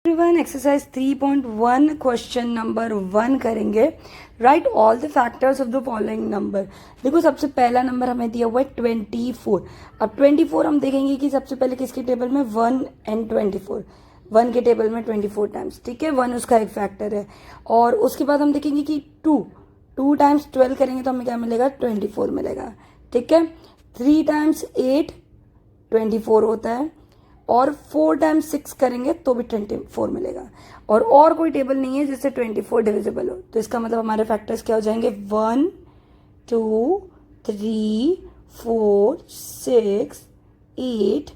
Everyone, exercise 3.1 question number 1 करेंगे. Right all the factors of the following number. देखो, सबसे पहला नंबर हमें दिया हुआ है 24. अब 24 हम देखेंगे कि सबसे पहले किसके टेबल में 1 एंड 24. 1 के टेबल में 24 टाइम्स. ठीक है, 1 उसका एक फैक्टर है. और उसके बाद हम देखेंगे कि 2 टाइम्स 12 करेंगे तो हमें क्या मिलेगा, 24 मिलेगा. ठीक है, 3 टाइम्स 8 24 होता है. और 4 टाइम्स 6 करेंगे तो भी 24 मिलेगा. और कोई टेबल नहीं है जिससे 24 डिविजिबल हो. तो इसका मतलब हमारे फैक्टर्स क्या हो जाएंगे, 1 2 3 4 6 8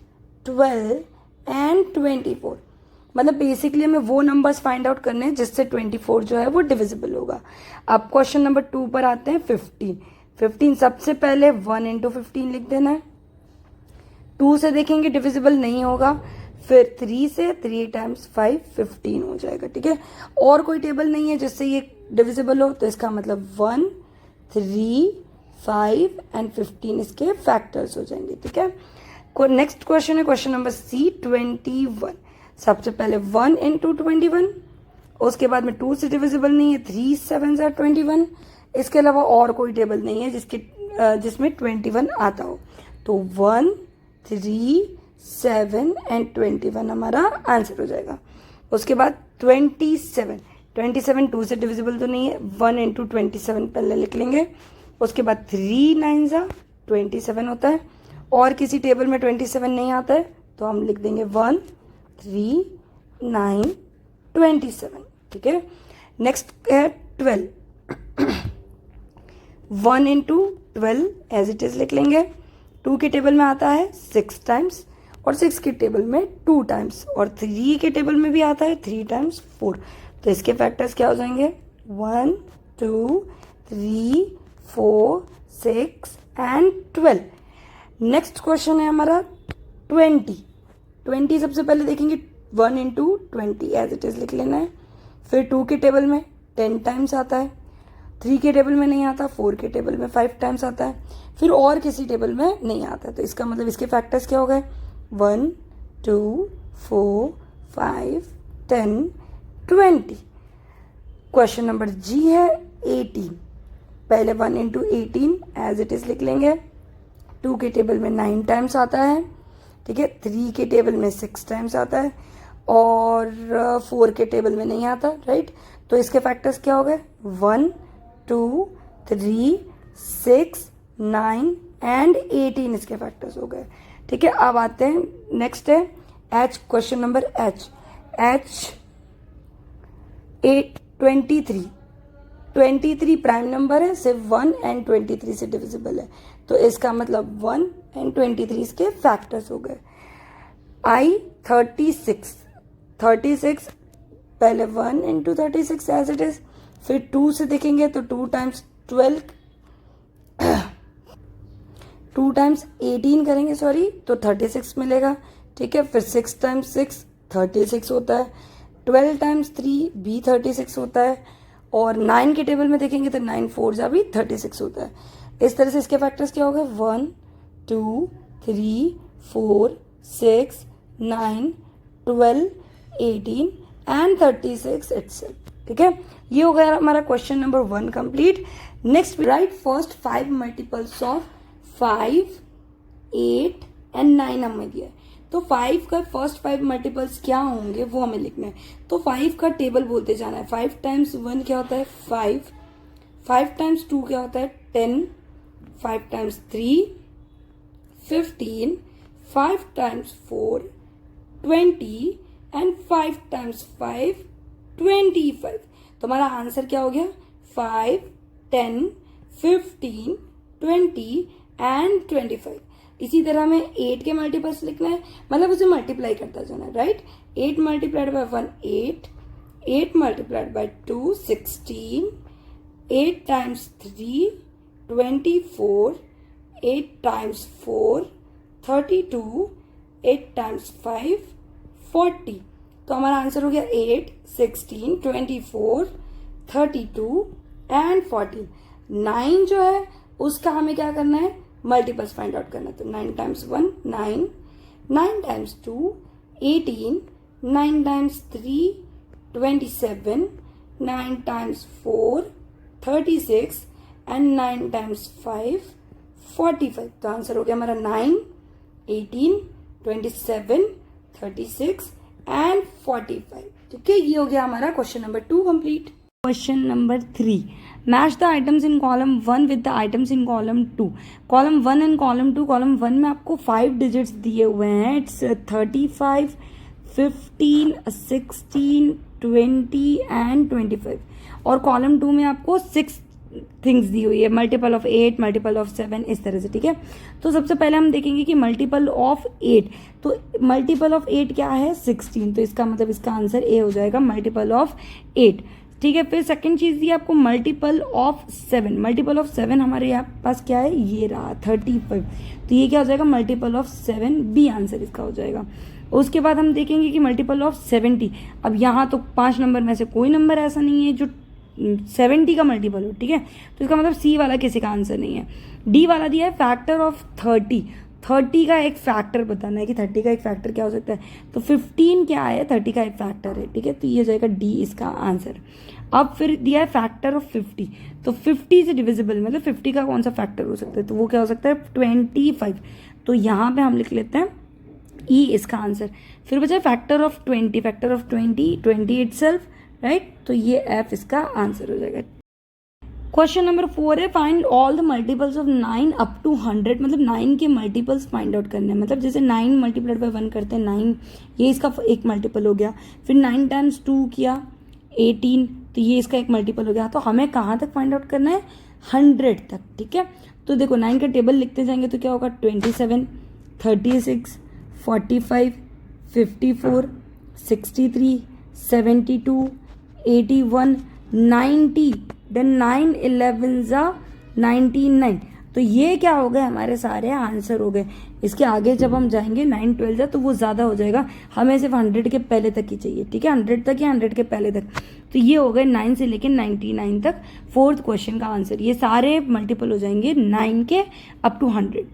12 एंड 24. मतलब बेसिकली हमें वो नंबर्स फाइंड आउट करने हैं जिससे 24 जो है वो डिविजिबल होगा. अब क्वेश्चन नंबर 2 पर आते हैं. 15 सबसे पहले 1 इंटू 15 लिख देना है. 2 से देखेंगे डिविजिबल नहीं होगा. फिर 3 से 3 टाइम्स 5 15 हो जाएगा. ठीक है, और कोई टेबल नहीं है जिससे ये डिविजिबल हो. तो इसका मतलब 1 3 5 एंड 15 इसके फैक्टर्स हो जाएंगे. ठीक है, नेक्स्ट क्वेश्चन है क्वेश्चन नंबर सी 21. सबसे पहले 1 इंटू 21. उसके बाद में 2 से डिविजिबल नहीं है. 3 7 21. इसके अलावा और कोई टेबल नहीं है जिसमें 21 आता हो. तो 1 3 7 एंड 21 हमारा आंसर हो जाएगा. उसके बाद 27 2 से डिविजिबल तो नहीं है. 1 इंटू 27 पहले लिख लेंगे. उसके बाद 3 9 27 होता है. और किसी टेबल में 27 नहीं आता है तो हम लिख देंगे 1 3 9 27. ठीक है, नेक्स्ट है 12. 1 इंटू 12 एज इट इज लिख लेंगे. 2 के टेबल में आता है 6 टाइम्स. और 6 के टेबल में 2 टाइम्स. और 3 के टेबल में भी आता है 3 टाइम्स 4. तो इसके फैक्टर्स क्या हो जाएंगे, 1 2 3 4 6 एंड 12. नेक्स्ट क्वेश्चन है हमारा 20 सबसे पहले देखेंगे 1 इंटू 20 एज इट इज लिख लेना है. फिर 2 के टेबल में 10 टाइम्स आता है. 3 के टेबल में नहीं आता. 4 के टेबल में 5 टाइम्स आता है. फिर और किसी टेबल में नहीं आता. तो इसका मतलब इसके फैक्टर्स क्या हो गए, 1 2 4 5 10 20. क्वेश्चन नंबर जी है 18. पहले 1 इंटू 18 एज इट इज लिख लेंगे. 2 के टेबल में 9 टाइम्स आता है. ठीक है, 3 के टेबल में 6 टाइम्स आता है. और 4 के टेबल में नहीं आता. राइट, तो इसके फैक्टर्स क्या हो गए, 1 2 3 6 9 एंड 18 इसके फैक्टर्स हो गए. ठीक है, अब आते हैं नेक्स्ट है H. Question number H 23 prime number है. सिर्फ 1 एंड 23 से डिविजिबल है. तो इसका मतलब 1 एंड 23 इसके फैक्टर्स हो गए. आई 36 पहले 1 इंटू 36 एज इट इज. फिर 2 से देखेंगे तो 2 टाइम्स 12 2 टाइम्स 18 करेंगे तो 36 मिलेगा. ठीक है, फिर 6 टाइम्स 6 36 होता है. 12 टाइम्स 3 भी 36 होता है. और 9 के टेबल में देखेंगे तो 9 4 भी 36 होता है. इस तरह से इसके फैक्टर्स क्या हो गए, 1 2 3 4 6 9 12 18 एंड 36 इटसेल्फ. ठीक है, ये हो गया हमारा question number 1 complete. Next right first 5 multiples of 5 8 and 9 हमें दिया है. तो 5 का फर्स्ट 5 मल्टीपल्स क्या होंगे वो हमें लिखना है. तो 5 का टेबल बोलते जाना है. 5 टाइम्स 1 क्या होता है, 5 टाइम्स 2 क्या होता है, 10. 5 टाइम्स 3 15. 5 times 4 20 and 5 times 5 25. तो हमारा आंसर क्या हो गया, 5 10 15 20 एंड 25. इसी तरह हमें 8 के मल्टीपल्स लिखना है, मतलब उसे मल्टीप्लाई करता जाना है. Right, 8 multiplied by 1 8. 8 multiplied by 2 16. 8 times 3 24. 8 times 4 32. 8 times 5 40. तो हमारा आंसर हो गया 8 16 24 32 एंड 14. 9 जो है उसका हमें क्या करना है, मल्टीपल्स फाइंड आउट करना है. तो 9 times 1 9. 9 times 2 18. 9 times 3 27, 9 times 4 36 and 9 times 5 45। तो आंसर हो गया हमारा 9, 18, 27, 36 एंड 45। ठीक है, ये हो गया हमारा question number 2 complete. Question number 3, match the items in column 1 with the items in column 2। Column 1 and column 2, column 1 में आपको 5 डिजिट्स दिए हुए हैं, इट्स 35, 15, 16, 20 एंड 25। और कॉलम 2 में आपको 6 थिंग्स दी हुई है, मल्टीपल ऑफ 8, मल्टीपल ऑफ 7, इस तरह से। ठीक है, तो सबसे पहले हम देखेंगे कि मल्टीपल ऑफ 8, तो मल्टीपल ऑफ 8 क्या है, 16। तो इसका मतलब इसका आंसर ए हो जाएगा, मल्टीपल ऑफ 8। ठीक है, फिर सेकंड चीज दी आपको मल्टीपल ऑफ 7। मल्टीपल ऑफ 7 हमारे यहाँ पास क्या है, ये रहा 35। तो ये क्या हो जाएगा, मल्टीपल ऑफ 7, बी आंसर इसका हो जाएगा। उसके बाद हम देखेंगे कि मल्टीपल ऑफ 70। अब यहाँ तो 5 नंबर में से कोई नंबर ऐसा नहीं है जो 70 का मल्टीपल हो। ठीक है, तो इसका मतलब सी वाला किसी का आंसर नहीं है। डी वाला दिया है फैक्टर ऑफ 30। 30 का एक फैक्टर बताना है कि 30 का एक फैक्टर क्या हो सकता है। तो 15 क्या है, 30 का एक फैक्टर है। ठीक है, तो ये हो जाएगा डी इसका आंसर। अब फिर दिया है फैक्टर ऑफ 50। तो 50 से डिविजिबल मतलब 50 का कौन सा फैक्टर हो सकता है, तो वो क्या हो सकता है, 25। तो यहाँ पे हम लिख लेते हैं ई इसका आंसर। फिर बचा factor of 20। Factor of 20 itself, right. तो ये एफ इसका आंसर हो जाएगा। क्वेश्चन नंबर 4 है, find all the multiples of 9 up to 100। मतलब 9 के मल्टीपल्स फाइंड आउट करने हैं। मतलब जैसे 9 मल्टीप्लाइड बाय 1 करते हैं 9, ये इसका एक मल्टीपल हो गया। फिर 9 टाइम्स 2 किया 18, तो ये इसका एक मल्टीपल हो गया। तो हमें कहाँ तक फाइंड आउट करना है, 100 तक। ठीक है, तो देखो 9 का टेबल लिखते जाएंगे तो क्या होगा, 27, 36, 45, 54, 63, 72, 81, 90, देन 9 11 99। तो ये क्या हो गए, हमारे सारे आंसर हो गए। इसके आगे जब हम जाएंगे 9 12 तो वो ज़्यादा हो जाएगा, हमें सिर्फ 100 के पहले तक ही चाहिए। ठीक है, 100 तक या 100 के पहले तक। तो ये हो गए 9 से लेके 99 तक 4th क्वेश्चन का आंसर। ये सारे मल्टीपल हो जाएंगे 9 के अप टू 100।